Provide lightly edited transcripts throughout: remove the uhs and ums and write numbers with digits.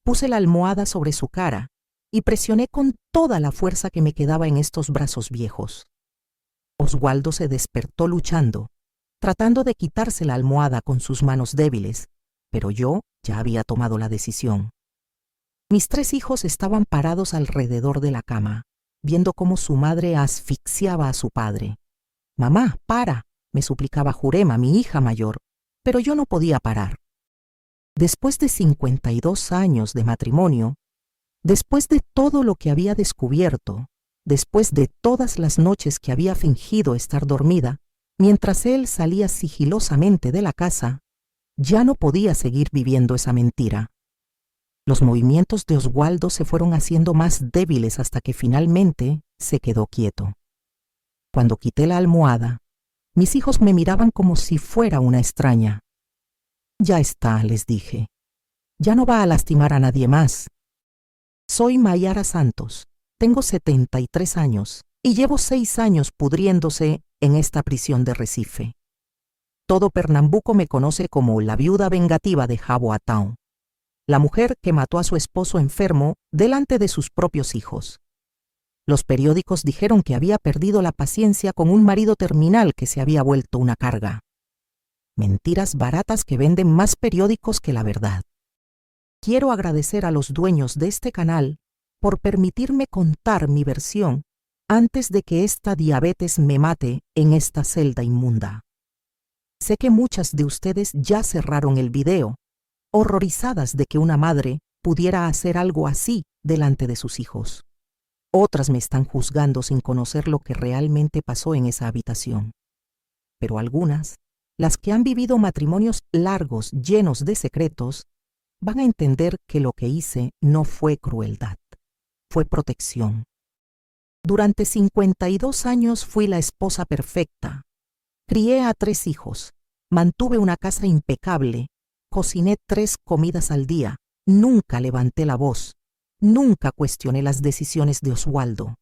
Puse la almohada sobre su cara y presioné con toda la fuerza que me quedaba en estos brazos viejos. Oswaldo se despertó luchando, tratando de quitarse la almohada con sus manos débiles, pero yo ya había tomado la decisión. Mis 3 hijos estaban parados alrededor de la cama, viendo cómo su madre asfixiaba a su padre. «Mamá, para», me suplicaba Jurema, mi hija mayor, pero yo no podía parar. Después de 52 años de matrimonio, después de todo lo que había descubierto, después de todas las noches que había fingido estar dormida, mientras él salía sigilosamente de la casa, ya no podía seguir viviendo esa mentira. Los movimientos de Oswaldo se fueron haciendo más débiles hasta que finalmente se quedó quieto. Cuando quité la almohada, mis hijos me miraban como si fuera una extraña. «Ya está», les dije. «Ya no va a lastimar a nadie más. Soy Mayara Santos, tengo 73 años y llevo 6 años pudriéndose en esta prisión de Recife. Todo Pernambuco me conoce como la viuda vengativa de Jaboatão, la mujer que mató a su esposo enfermo delante de sus propios hijos. Los periódicos dijeron que había perdido la paciencia con un marido terminal que se había vuelto una carga. Mentiras baratas que venden más periódicos que la verdad. Quiero agradecer a los dueños de este canal por permitirme contar mi versión antes de que esta diabetes me mate en esta celda inmunda. Sé que muchas de ustedes ya cerraron el video, horrorizadas de que una madre pudiera hacer algo así delante de sus hijos. Otras me están juzgando sin conocer lo que realmente pasó en esa habitación. Pero algunas, las que han vivido matrimonios largos llenos de secretos, van a entender que lo que hice no fue crueldad, fue protección. Durante 52 años fui la esposa perfecta. Crié a 3 hijos, mantuve una casa impecable, cociné 3 comidas al día, nunca levanté la voz, nunca cuestioné las decisiones de Oswaldo.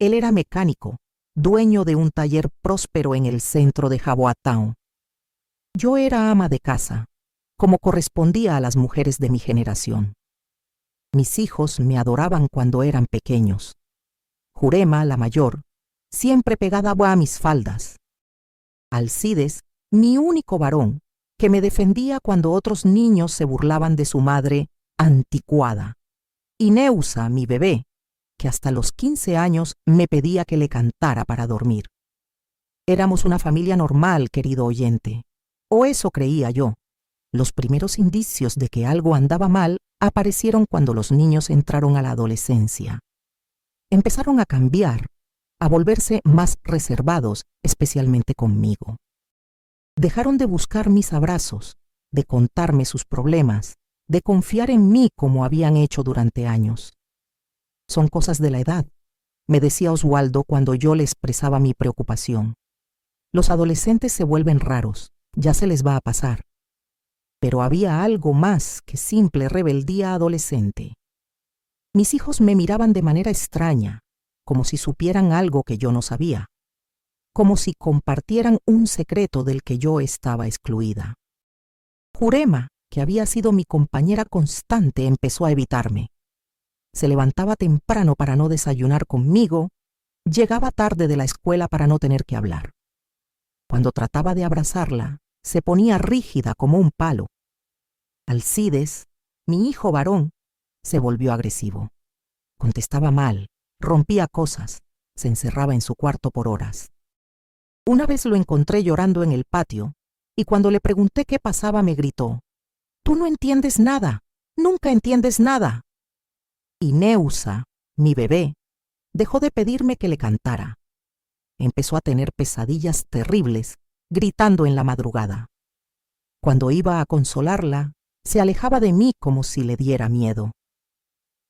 Él era mecánico, dueño de un taller próspero en el centro de Jaboatão. Yo era ama de casa, como correspondía a las mujeres de mi generación. Mis hijos me adoraban cuando eran pequeños. Jurema, la mayor, siempre pegada a mis faldas. Alcides, mi único varón, que me defendía cuando otros niños se burlaban de su madre anticuada. Y Neusa, mi bebé, que hasta los 15 años me pedía que le cantara para dormir. Éramos una familia normal, querido oyente. O eso creía yo. Los primeros indicios de que algo andaba mal aparecieron cuando los niños entraron a la adolescencia. Empezaron a cambiar, a volverse más reservados, especialmente conmigo. Dejaron de buscar mis abrazos, de contarme sus problemas, de confiar en mí como habían hecho durante años. Son cosas de la edad, me decía Oswaldo cuando yo le expresaba mi preocupación. Los adolescentes se vuelven raros, ya se les va a pasar. Pero había algo más que simple rebeldía adolescente. Mis hijos me miraban de manera extraña, como si supieran algo que yo no sabía, como si compartieran un secreto del que yo estaba excluida. Jurema, que había sido mi compañera constante, empezó a evitarme. Se levantaba temprano para no desayunar conmigo, llegaba tarde de la escuela para no tener que hablar. Cuando trataba de abrazarla, se ponía rígida como un palo. Alcides, mi hijo varón, se volvió agresivo. Contestaba mal, rompía cosas, se encerraba en su cuarto por horas. Una vez lo encontré llorando en el patio, y cuando le pregunté qué pasaba me gritó: «Tú no entiendes nada, nunca entiendes nada». Y Neusa, mi bebé, dejó de pedirme que le cantara. Empezó a tener pesadillas terribles, gritando en la madrugada. Cuando iba a consolarla, se alejaba de mí como si le diera miedo.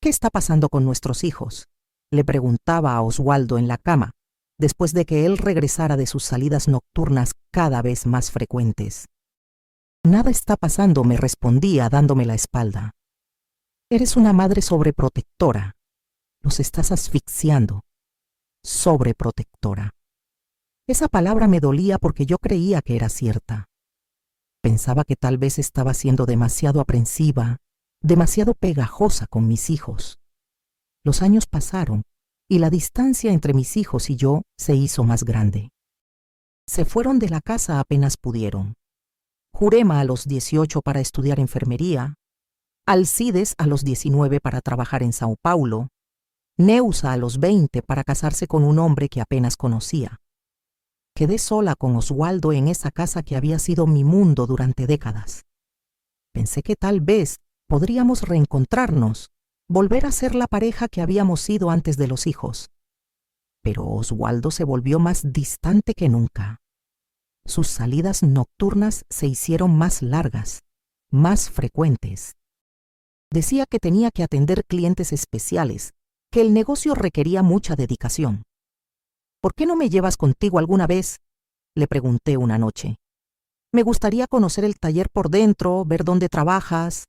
«¿Qué está pasando con nuestros hijos?», le preguntaba a Oswaldo en la cama, después de que él regresara de sus salidas nocturnas cada vez más frecuentes. «Nada está pasando», me respondía dándome la espalda. «Eres una madre sobreprotectora. Los estás asfixiando. Sobreprotectora». Esa palabra me dolía porque yo creía que era cierta. Pensaba que tal vez estaba siendo demasiado aprensiva, demasiado pegajosa con mis hijos. Los años pasaron y la distancia entre mis hijos y yo se hizo más grande. Se fueron de la casa apenas pudieron. Jurema a los 18 para estudiar enfermería, Alcides a los 19 para trabajar en Sao Paulo, Neusa a los 20 para casarse con un hombre que apenas conocía. Quedé sola con Oswaldo en esa casa que había sido mi mundo durante décadas. Pensé que tal vez podríamos reencontrarnos, volver a ser la pareja que habíamos sido antes de los hijos. Pero Oswaldo se volvió más distante que nunca. Sus salidas nocturnas se hicieron más largas, más frecuentes. Decía que tenía que atender clientes especiales, que el negocio requería mucha dedicación. ¿Por qué no me llevas contigo alguna vez?, le pregunté una noche. Me gustaría conocer el taller por dentro, ver dónde trabajas.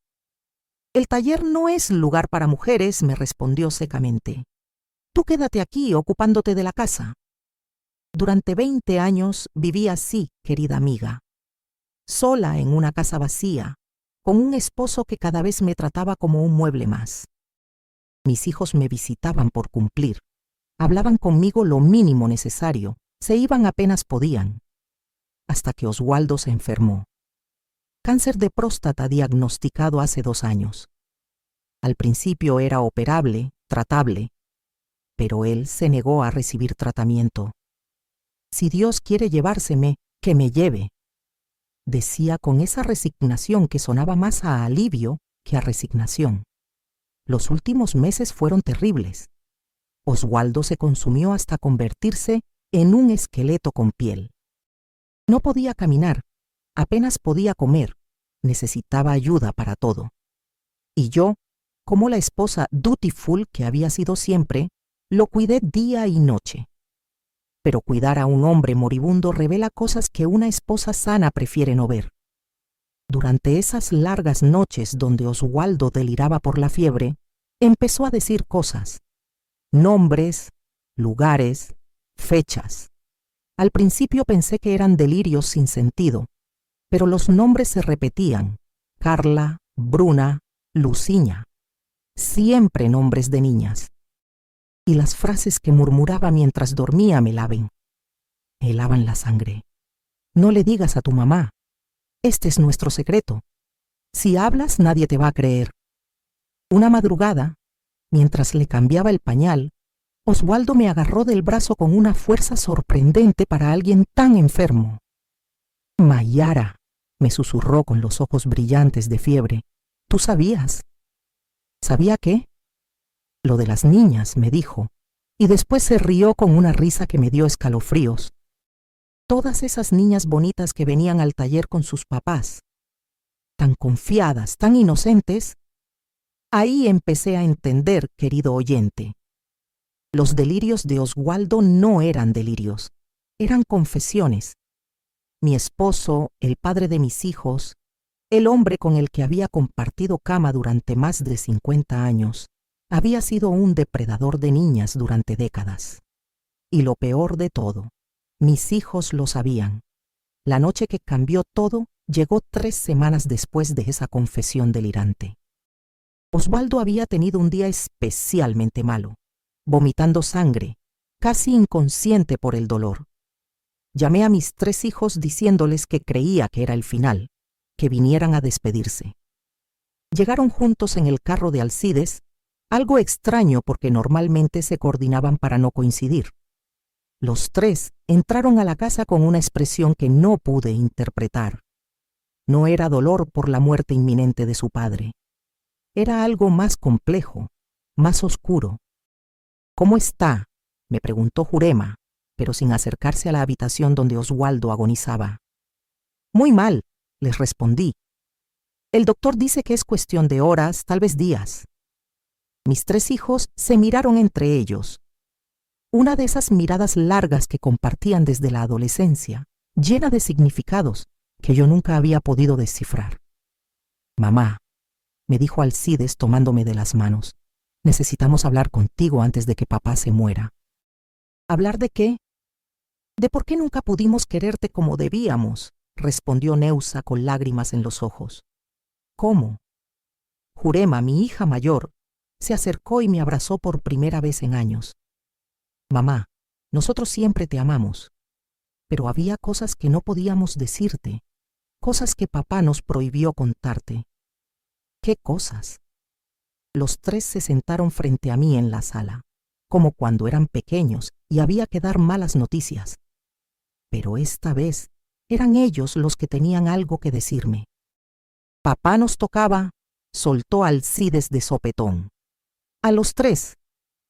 El taller no es lugar para mujeres, me respondió secamente. Tú quédate aquí ocupándote de la casa. Durante 20 años viví así, querida amiga. Sola en una casa vacía, con un esposo que cada vez me trataba como un mueble más. Mis hijos me visitaban por cumplir. Hablaban conmigo lo mínimo necesario, se iban apenas podían. Hasta que Oswaldo se enfermó. Cáncer de próstata diagnosticado hace 2 años. Al principio era operable, tratable, pero él se negó a recibir tratamiento. Si Dios quiere llevárseme, que me lleve, decía con esa resignación que sonaba más a alivio que a resignación. Los últimos meses fueron terribles. Oswaldo se consumió hasta convertirse en un esqueleto con piel. No podía caminar, apenas podía comer, necesitaba ayuda para todo. Y yo, como la esposa dutiful que había sido siempre, lo cuidé día y noche. Pero cuidar a un hombre moribundo revela cosas que una esposa sana prefiere no ver. Durante esas largas noches donde Oswaldo deliraba por la fiebre, empezó a decir cosas, nombres, lugares, fechas. Al principio pensé que eran delirios sin sentido, pero los nombres se repetían: Carla, Bruna, Luciña. Siempre nombres de niñas. Y las frases que murmuraba mientras dormía me helaban la sangre. No le digas a tu mamá. Este es nuestro secreto. Si hablas, nadie te va a creer. Una madrugada, mientras le cambiaba el pañal, Oswaldo me agarró del brazo con una fuerza sorprendente para alguien tan enfermo. Mayara, me susurró con los ojos brillantes de fiebre. ¿Tú sabías? ¿Sabía qué? Lo de las niñas, me dijo, y después se rió con una risa que me dio escalofríos. Todas esas niñas bonitas que venían al taller con sus papás, tan confiadas, tan inocentes. Ahí empecé a entender, querido oyente. Los delirios de Oswaldo no eran delirios, eran confesiones. Mi esposo, el padre de mis hijos, el hombre con el que había compartido cama durante más de 50 años, había sido un depredador de niñas durante décadas. Y lo peor de todo, mis hijos lo sabían. La noche que cambió todo llegó 3 semanas después de esa confesión delirante. Oswaldo había tenido un día especialmente malo, vomitando sangre, casi inconsciente por el dolor. Llamé a mis 3 hijos diciéndoles que creía que era el final, que vinieran a despedirse. Llegaron juntos en el carro de Alcides, algo extraño porque normalmente se coordinaban para no coincidir. Los 3 entraron a la casa con una expresión que no pude interpretar. No era dolor por la muerte inminente de su padre. Era algo más complejo, más oscuro. ¿Cómo está?, me preguntó Jurema, pero sin acercarse a la habitación donde Oswaldo agonizaba. Muy mal, les respondí. El doctor dice que es cuestión de horas, tal vez días. Mis 3 hijos se miraron entre ellos. Una de esas miradas largas que compartían desde la adolescencia, llena de significados que yo nunca había podido descifrar. Mamá, me dijo Alcides tomándome de las manos, necesitamos hablar contigo antes de que papá se muera. ¿Hablar de qué? De por qué nunca pudimos quererte como debíamos, respondió Neusa con lágrimas en los ojos. ¿Cómo? Jurema, mi hija mayor, se acercó y me abrazó por primera vez en años. Mamá, nosotros siempre te amamos, pero había cosas que no podíamos decirte, cosas que papá nos prohibió contarte. ¿Qué cosas? Los tres se sentaron frente a mí en la sala, como cuando eran pequeños y había que dar malas noticias. Pero esta vez eran ellos los que tenían algo que decirme. Papá nos tocaba, soltó Alcides de sopetón. A los tres,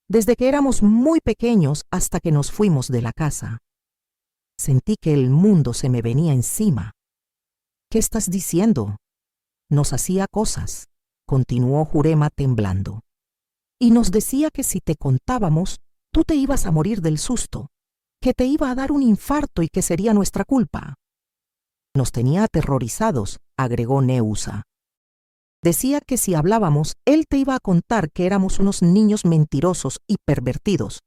desde que éramos muy pequeños hasta que nos fuimos de la casa. Sentí que el mundo se me venía encima. ¿Qué estás diciendo? Nos hacía cosas, continuó Jurema temblando. Y nos decía que si te contábamos, tú te ibas a morir del susto, que te iba a dar un infarto y que sería nuestra culpa. Nos tenía aterrorizados, agregó Neusa. Decía que si hablábamos, él te iba a contar que éramos unos niños mentirosos y pervertidos,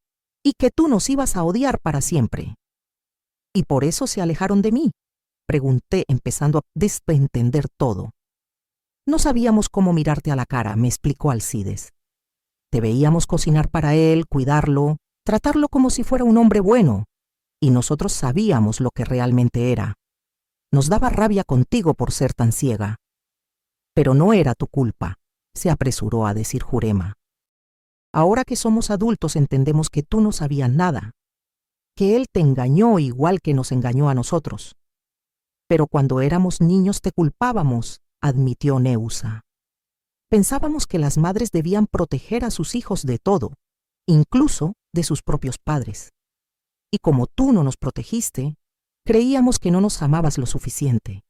y que tú nos ibas a odiar para siempre. ¿Y por eso se alejaron de mí? Pregunté, empezando a desentender todo. No sabíamos cómo mirarte a la cara, me explicó Alcides. Te veíamos cocinar para él, cuidarlo, tratarlo como si fuera un hombre bueno, y nosotros sabíamos lo que realmente era. Nos daba rabia contigo por ser tan ciega. Pero no era tu culpa, se apresuró a decir Jurema. Ahora que somos adultos entendemos que tú no sabías nada, que él te engañó igual que nos engañó a nosotros. Pero cuando éramos niños te culpábamos, admitió Neusa. Pensábamos que las madres debían proteger a sus hijos de todo, incluso de sus propios padres. Y como tú no nos protegiste, creíamos que no nos amabas lo suficiente.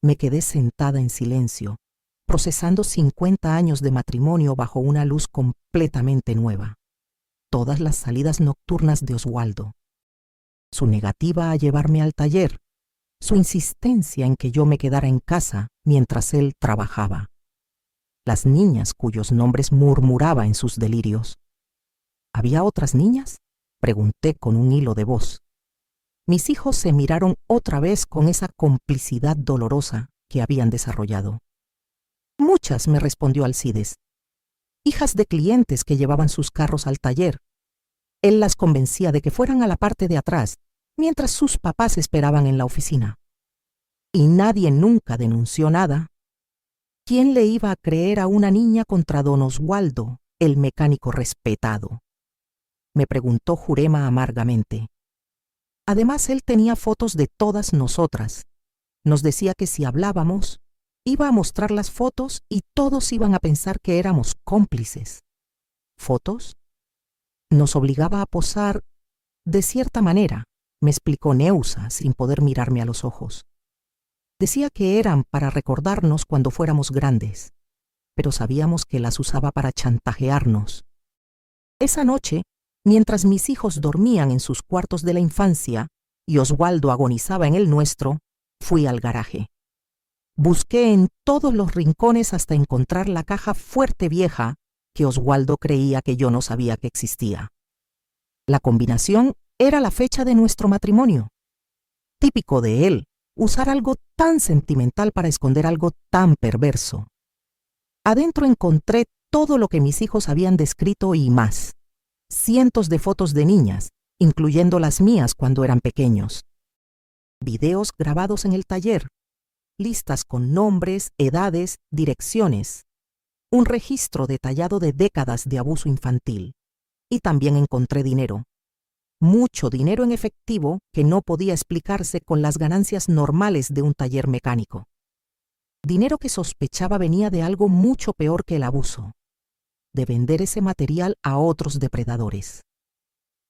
Me quedé sentada en silencio, procesando 50 años de matrimonio bajo una luz completamente nueva. Todas las salidas nocturnas de Oswaldo. Su negativa a llevarme al taller. Su insistencia en que yo me quedara en casa mientras él trabajaba. Las niñas cuyos nombres murmuraba en sus delirios. ¿Había otras niñas? Pregunté con un hilo de voz. Mis hijos se miraron otra vez con esa complicidad dolorosa que habían desarrollado. Muchas, me respondió Alcides. Hijas de clientes que llevaban sus carros al taller. Él las convencía de que fueran a la parte de atrás, mientras sus papás esperaban en la oficina. Y nadie nunca denunció nada. ¿Quién le iba a creer a una niña contra don Oswaldo, el mecánico respetado? Me preguntó Jurema amargamente. Además, él tenía fotos de todas nosotras. Nos decía que si hablábamos, iba a mostrar las fotos y todos iban a pensar que éramos cómplices. ¿Fotos? Nos obligaba a posar de cierta manera, me explicó Neusa sin poder mirarme a los ojos. Decía que eran para recordarnos cuando fuéramos grandes, pero sabíamos que las usaba para chantajearnos. Esa noche, mientras mis hijos dormían en sus cuartos de la infancia y Oswaldo agonizaba en el nuestro, fui al garaje. Busqué en todos los rincones hasta encontrar la caja fuerte vieja que Oswaldo creía que yo no sabía que existía. La combinación era la fecha de nuestro matrimonio. Típico de él, usar algo tan sentimental para esconder algo tan perverso. Adentro encontré todo lo que mis hijos habían descrito y más. Cientos de fotos de niñas, incluyendo las mías cuando eran pequeños. Videos grabados en el taller. Listas con nombres, edades, direcciones. Un registro detallado de décadas de abuso infantil. Y también encontré dinero. Mucho dinero en efectivo que no podía explicarse con las ganancias normales de un taller mecánico. Dinero que sospechaba venía de algo mucho peor que el abuso, de vender ese material a otros depredadores.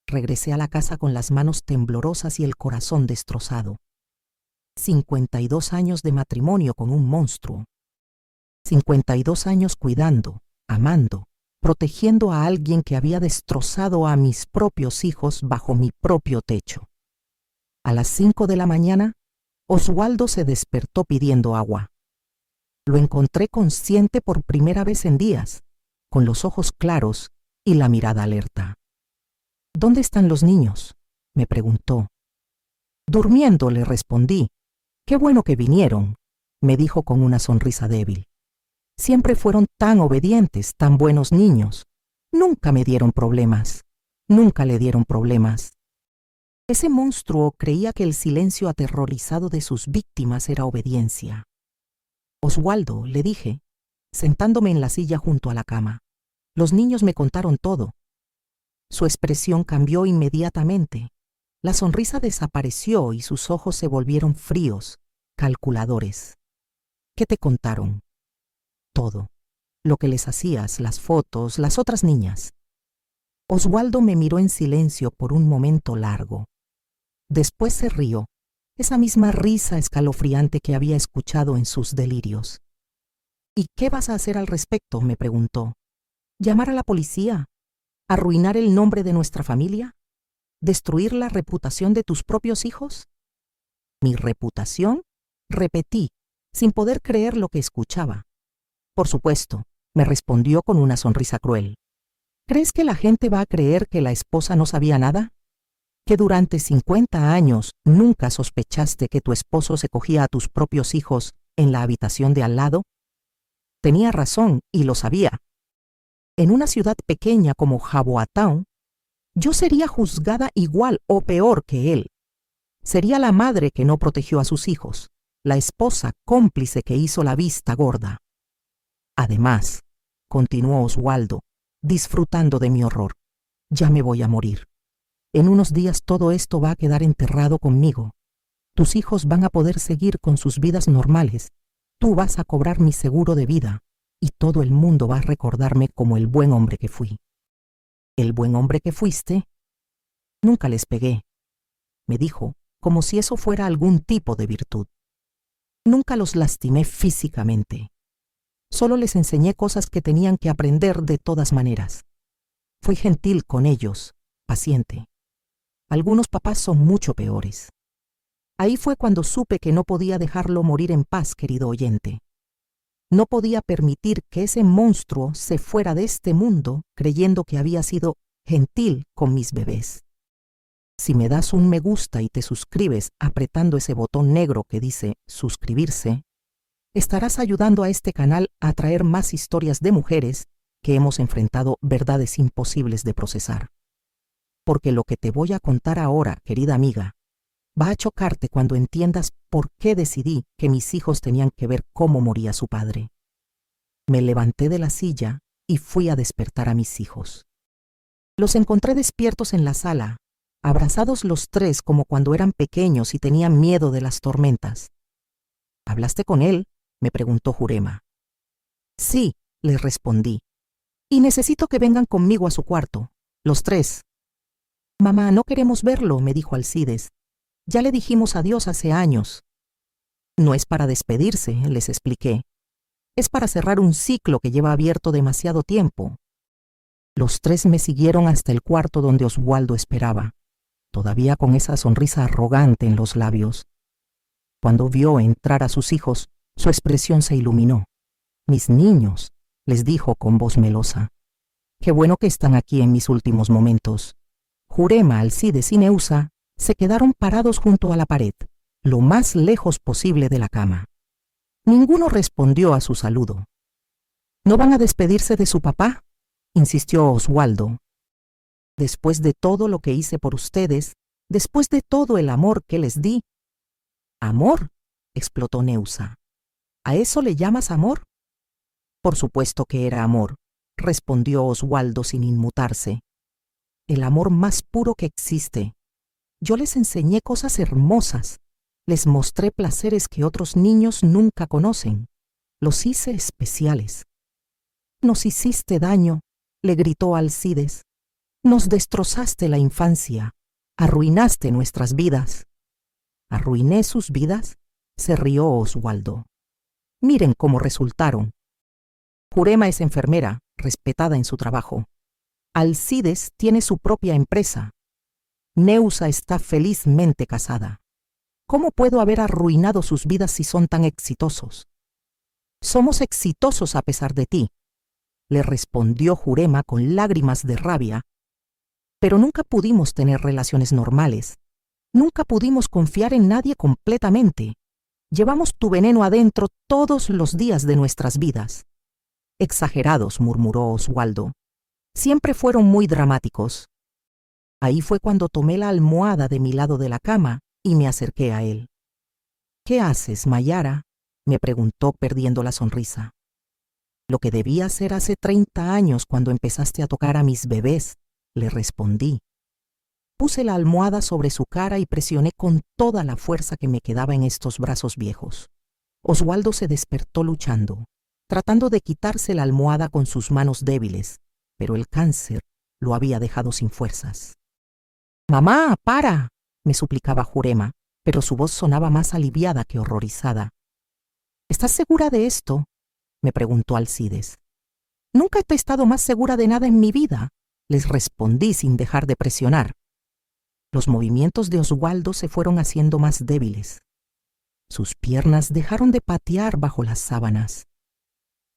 Regresé a la casa con las manos temblorosas y el corazón destrozado. 52 años de matrimonio con un monstruo. 52 años cuidando, amando, protegiendo a alguien que había destrozado a mis propios hijos bajo mi propio techo. A las 5 de la mañana, Oswaldo se despertó pidiendo agua. Lo encontré consciente por primera vez en días, con los ojos claros y la mirada alerta. ¿Dónde están los niños?, me preguntó. Durmiendo, le respondí. Qué bueno que vinieron, me dijo con una sonrisa débil. Siempre fueron tan obedientes, tan buenos niños. Nunca me dieron problemas. Nunca le dieron problemas. Ese monstruo creía que el silencio aterrorizado de sus víctimas era obediencia. Oswaldo, le dije, sentándome en la silla junto a la cama. Los niños me contaron todo. Su expresión cambió inmediatamente. La sonrisa desapareció y sus ojos se volvieron fríos, calculadores. ¿Qué te contaron? Todo. Lo que les hacías, las fotos, las otras niñas. Oswaldo me miró en silencio por un momento largo. Después se rió, esa misma risa escalofriante que había escuchado en sus delirios. ¿Y qué vas a hacer al respecto?, me preguntó. ¿Llamar a la policía? ¿Arruinar el nombre de nuestra familia? ¿Destruir la reputación de tus propios hijos? ¿Mi reputación?, repetí, sin poder creer lo que escuchaba. Por supuesto, me respondió con una sonrisa cruel. ¿Crees que la gente va a creer que la esposa no sabía nada? ¿Que durante 50 años nunca sospechaste que tu esposo se cogía a tus propios hijos en la habitación de al lado? Tenía razón y lo sabía. En una ciudad pequeña como Jaboatown, yo sería juzgada igual o peor que él. Sería la madre que no protegió a sus hijos, la esposa cómplice que hizo la vista gorda. Además, continuó Oswaldo, disfrutando de mi horror, ya me voy a morir. En unos días todo esto va a quedar enterrado conmigo. Tus hijos van a poder seguir con sus vidas normales. Tú vas a cobrar mi seguro de vida y todo el mundo va a recordarme como el buen hombre que fui. ¿El buen hombre que fuiste? Nunca les pegué, me dijo, como si eso fuera algún tipo de virtud. Nunca los lastimé físicamente. Solo les enseñé cosas que tenían que aprender de todas maneras. Fui gentil con ellos, paciente. Algunos papás son mucho peores. Ahí fue cuando supe que no podía dejarlo morir en paz, querido oyente. No podía permitir que ese monstruo se fuera de este mundo creyendo que había sido gentil con mis bebés. Si me das un me gusta y te suscribes apretando ese botón negro que dice suscribirse, estarás ayudando a este canal a traer más historias de mujeres que hemos enfrentado verdades imposibles de procesar. Porque lo que te voy a contar ahora, querida amiga, va a chocarte cuando entiendas por qué decidí que mis hijos tenían que ver cómo moría su padre. Me levanté de la silla y fui a despertar a mis hijos. Los encontré despiertos en la sala, abrazados los tres como cuando eran pequeños y tenían miedo de las tormentas. ¿Hablaste con él?, me preguntó Jurema. Sí, les respondí. Y necesito que vengan conmigo a su cuarto, los tres. Mamá, no queremos verlo, me dijo Alcides. Ya le dijimos adiós hace años. No es para despedirse, les expliqué. Es para cerrar un ciclo que lleva abierto demasiado tiempo. Los tres me siguieron hasta el cuarto donde Oswaldo esperaba, todavía con esa sonrisa arrogante en los labios. Cuando vio entrar a sus hijos, su expresión se iluminó. Mis niños, les dijo con voz melosa. Qué bueno que están aquí en mis últimos momentos. Jurema, Alcides y Neusa se quedaron parados junto a la pared, lo más lejos posible de la cama. Ninguno respondió a su saludo. ¿No van a despedirse de su papá?, insistió Oswaldo. Después de todo lo que hice por ustedes, después de todo el amor que les di. ¿Amor?, explotó Neusa. ¿A eso le llamas amor? Por supuesto que era amor, respondió Oswaldo sin inmutarse. El amor más puro que existe. Yo les enseñé cosas hermosas. Les mostré placeres que otros niños nunca conocen. Los hice especiales. Nos hiciste daño, le gritó Alcides. Nos destrozaste la infancia. Arruinaste nuestras vidas. ¿Arruiné sus vidas?, se rió Oswaldo. Miren cómo resultaron. Jurema es enfermera, respetada en su trabajo. Alcides tiene su propia empresa. Neusa está felizmente casada. ¿Cómo puedo haber arruinado sus vidas si son tan exitosos? Somos exitosos a pesar de ti, le respondió Jurema con lágrimas de rabia. Pero nunca pudimos tener relaciones normales. Nunca pudimos confiar en nadie completamente. Llevamos tu veneno adentro todos los días de nuestras vidas. Exagerados, murmuró Oswaldo. Siempre fueron muy dramáticos. Ahí fue cuando tomé la almohada de mi lado de la cama y me acerqué a él. ¿Qué haces, Mayara?, me preguntó perdiendo la sonrisa. Lo que debí hacer hace 30 años cuando empezaste a tocar a mis bebés, le respondí. Puse la almohada sobre su cara y presioné con toda la fuerza que me quedaba en estos brazos viejos. Oswaldo se despertó luchando, tratando de quitarse la almohada con sus manos débiles, pero el cáncer lo había dejado sin fuerzas. «Mamá, para», me suplicaba Jurema, pero su voz sonaba más aliviada que horrorizada. «¿Estás segura de esto?», me preguntó Alcides. «Nunca he estado más segura de nada en mi vida», les respondí sin dejar de presionar. Los movimientos de Oswaldo se fueron haciendo más débiles. Sus piernas dejaron de patear bajo las sábanas.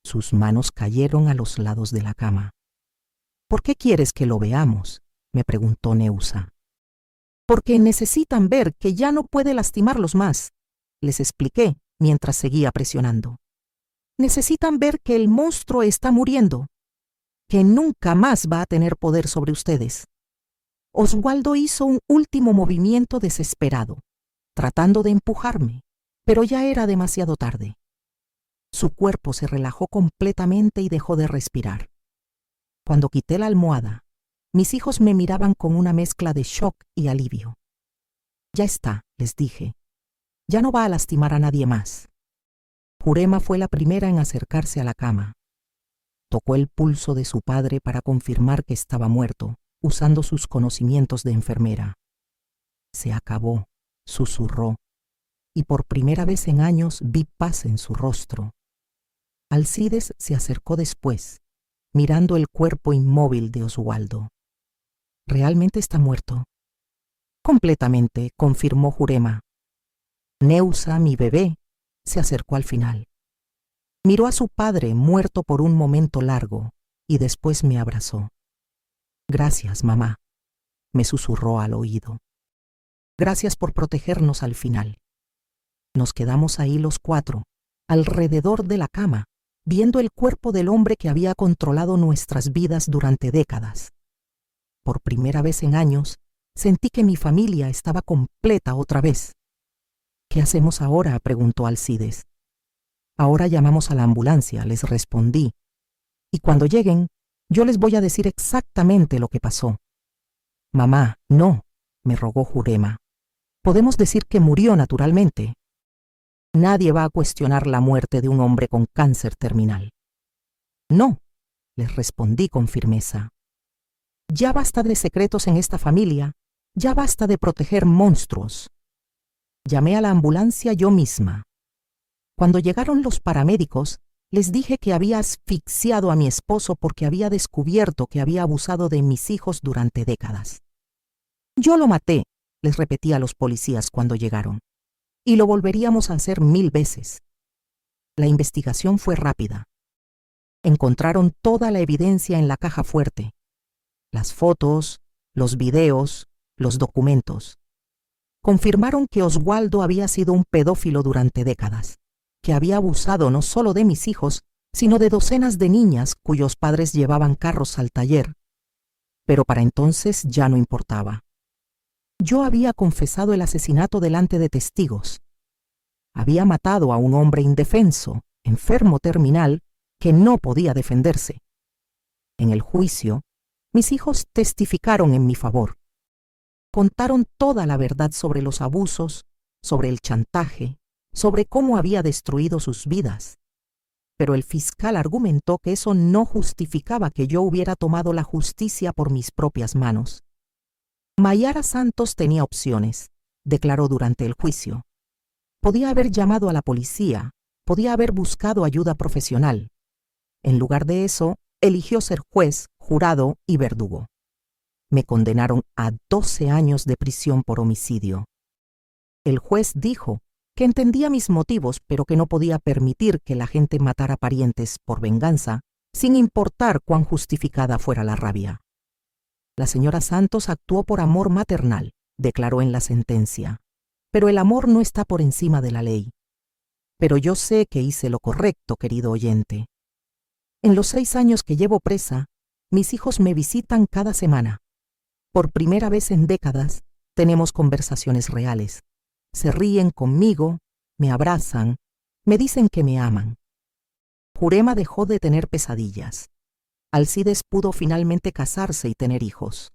Sus manos cayeron a los lados de la cama. «¿Por qué quieres que lo veamos?», me preguntó Neusa. «Porque necesitan ver que ya no puede lastimarlos más», les expliqué mientras seguía presionando. «Necesitan ver que el monstruo está muriendo, que nunca más va a tener poder sobre ustedes». Oswaldo hizo un último movimiento desesperado, tratando de empujarme, pero ya era demasiado tarde. Su cuerpo se relajó completamente y dejó de respirar. Cuando quité la almohada, mis hijos me miraban con una mezcla de shock y alivio. «Ya está», les dije. «Ya no va a lastimar a nadie más». Jurema fue la primera en acercarse a la cama. Tocó el pulso de su padre para confirmar que estaba muerto, usando sus conocimientos de enfermera. «Se acabó», susurró, y por primera vez en años vi paz en su rostro. Alcides se acercó después, mirando el cuerpo inmóvil de Oswaldo. «¿Realmente está muerto?» «Completamente», confirmó Jurema. Neusa, mi bebé, se acercó al final. Miró a su padre muerto por un momento largo y después me abrazó. «Gracias, mamá», me susurró al oído. «Gracias por protegernos al final». Nos quedamos ahí los cuatro, alrededor de la cama, viendo el cuerpo del hombre que había controlado nuestras vidas durante décadas. Por primera vez en años, sentí que mi familia estaba completa otra vez. «¿Qué hacemos ahora?», preguntó Alcides. «Ahora llamamos a la ambulancia», les respondí. «Y cuando lleguen, yo les voy a decir exactamente lo que pasó». «Mamá, no», me rogó Jurema. «Podemos decir que murió naturalmente. Nadie va a cuestionar la muerte de un hombre con cáncer terminal». «No», les respondí con firmeza. «Ya basta de secretos en esta familia, ya basta de proteger monstruos». Llamé a la ambulancia yo misma. Cuando llegaron los paramédicos, les dije que había asfixiado a mi esposo porque había descubierto que había abusado de mis hijos durante décadas. «Yo lo maté», les repetí a los policías cuando llegaron, «y lo volveríamos a hacer 1000 veces». La investigación fue rápida. Encontraron toda la evidencia en la caja fuerte: las fotos, los videos, los documentos. Confirmaron que Oswaldo había sido un pedófilo durante décadas, que había abusado no solo de mis hijos, sino de docenas de niñas cuyos padres llevaban carros al taller. Pero para entonces ya no importaba. Yo había confesado el asesinato delante de testigos. Había matado a un hombre indefenso, enfermo terminal, que no podía defenderse. En el juicio, mis hijos testificaron en mi favor. Contaron toda la verdad sobre los abusos, sobre el chantaje, sobre cómo había destruido sus vidas. Pero el fiscal argumentó que eso no justificaba que yo hubiera tomado la justicia por mis propias manos. Mayara Santos tenía opciones, declaró durante el juicio. Podía haber llamado a la policía, podía haber buscado ayuda profesional. En lugar de eso, eligió ser juez, jurado y verdugo. Me condenaron a 12 años de prisión por homicidio. El juez dijo que entendía mis motivos, pero que no podía permitir que la gente matara parientes por venganza, sin importar cuán justificada fuera la rabia. La señora Santos actuó por amor maternal, declaró en la sentencia, pero el amor no está por encima de la ley. Pero yo sé que hice lo correcto, querido oyente. En los 6 años que llevo presa, mis hijos me visitan cada semana. Por primera vez en décadas, tenemos conversaciones reales. Se ríen conmigo, me abrazan, me dicen que me aman. Jurema dejó de tener pesadillas. Alcides pudo finalmente casarse y tener hijos.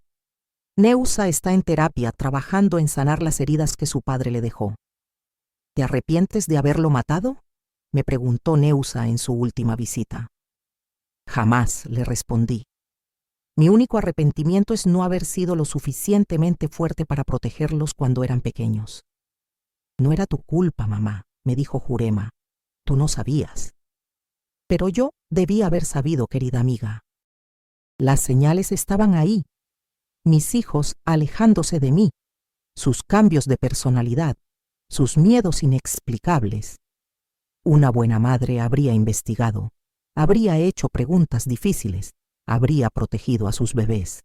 Neusa está en terapia trabajando en sanar las heridas que su padre le dejó. ¿Te arrepientes de haberlo matado?, me preguntó Neusa en su última visita. Jamás, le respondí. Mi único arrepentimiento es no haber sido lo suficientemente fuerte para protegerlos cuando eran pequeños. No era tu culpa, mamá, me dijo Jurema. Tú no sabías. Pero yo debí haber sabido, querida amiga. Las señales estaban ahí. Mis hijos alejándose de mí, sus cambios de personalidad, sus miedos inexplicables. Una buena madre habría investigado, habría hecho preguntas difíciles, habría protegido a sus bebés.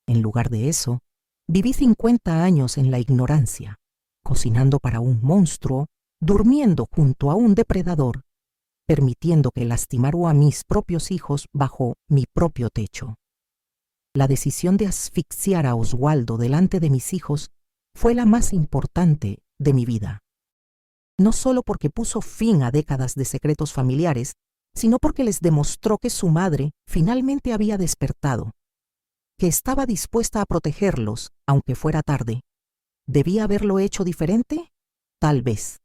En lugar de eso, viví 50 años en la ignorancia, cocinando para un monstruo, durmiendo junto a un depredador, permitiendo que lastimara a mis propios hijos bajo mi propio techo. La decisión de asfixiar a Oswaldo delante de mis hijos fue la más importante de mi vida. No solo porque puso fin a décadas de secretos familiares, sino porque les demostró que su madre finalmente había despertado, que estaba dispuesta a protegerlos, aunque fuera tarde. ¿Debía haberlo hecho diferente? Tal vez.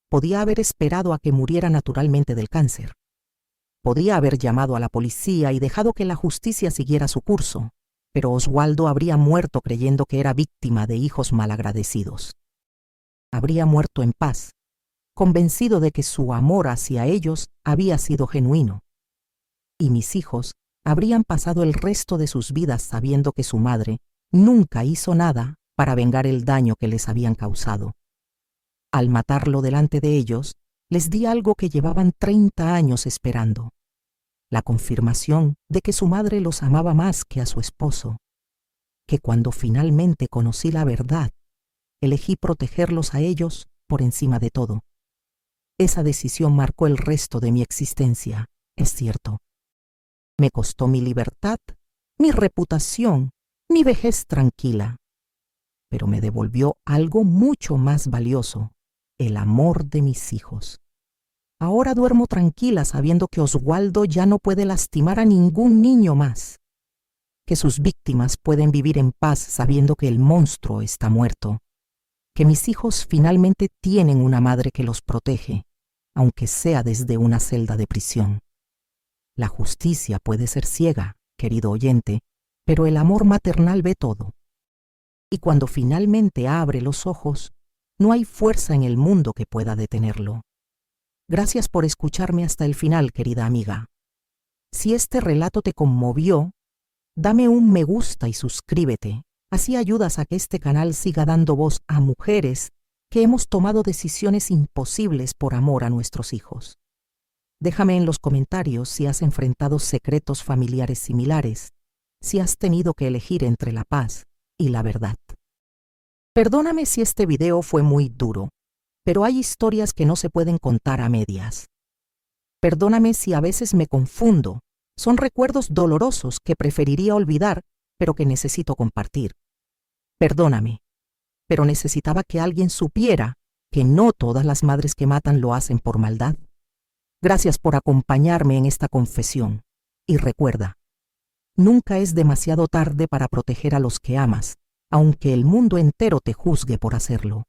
Podía haber esperado a que muriera naturalmente del cáncer. Podía haber llamado a la policía y dejado que la justicia siguiera su curso, pero Oswaldo habría muerto creyendo que era víctima de hijos malagradecidos. Habría muerto en paz, convencido de que su amor hacia ellos había sido genuino. Y mis hijos habrían pasado el resto de sus vidas sabiendo que su madre nunca hizo nada para vengar el daño que les habían causado. Al matarlo delante de ellos, les di algo que llevaban 30 años esperando: la confirmación de que su madre los amaba más que a su esposo, que cuando finalmente conocí la verdad, elegí protegerlos a ellos por encima de todo. Esa decisión marcó el resto de mi existencia, es cierto. Me costó mi libertad, mi reputación, mi vejez tranquila, pero me devolvió algo mucho más valioso: el amor de mis hijos. Ahora duermo tranquila sabiendo que Oswaldo ya no puede lastimar a ningún niño más, que sus víctimas pueden vivir en paz sabiendo que el monstruo está muerto, que mis hijos finalmente tienen una madre que los protege, aunque sea desde una celda de prisión. La justicia puede ser ciega, querido oyente, pero el amor maternal ve todo. Y cuando finalmente abre los ojos, no hay fuerza en el mundo que pueda detenerlo. Gracias por escucharme hasta el final, querida amiga. Si este relato te conmovió, dame un me gusta y suscríbete. Así ayudas a que este canal siga dando voz a mujeres que hemos tomado decisiones imposibles por amor a nuestros hijos. Déjame en los comentarios si has enfrentado secretos familiares similares, si has tenido que elegir entre la paz y la verdad. Perdóname si este video fue muy duro, pero hay historias que no se pueden contar a medias. Perdóname si a veces me confundo. Son recuerdos dolorosos que preferiría olvidar, pero que necesito compartir. Perdóname, pero necesitaba que alguien supiera que no todas las madres que matan lo hacen por maldad. Gracias por acompañarme en esta confesión. Y recuerda, nunca es demasiado tarde para proteger a los que amas, aunque el mundo entero te juzgue por hacerlo.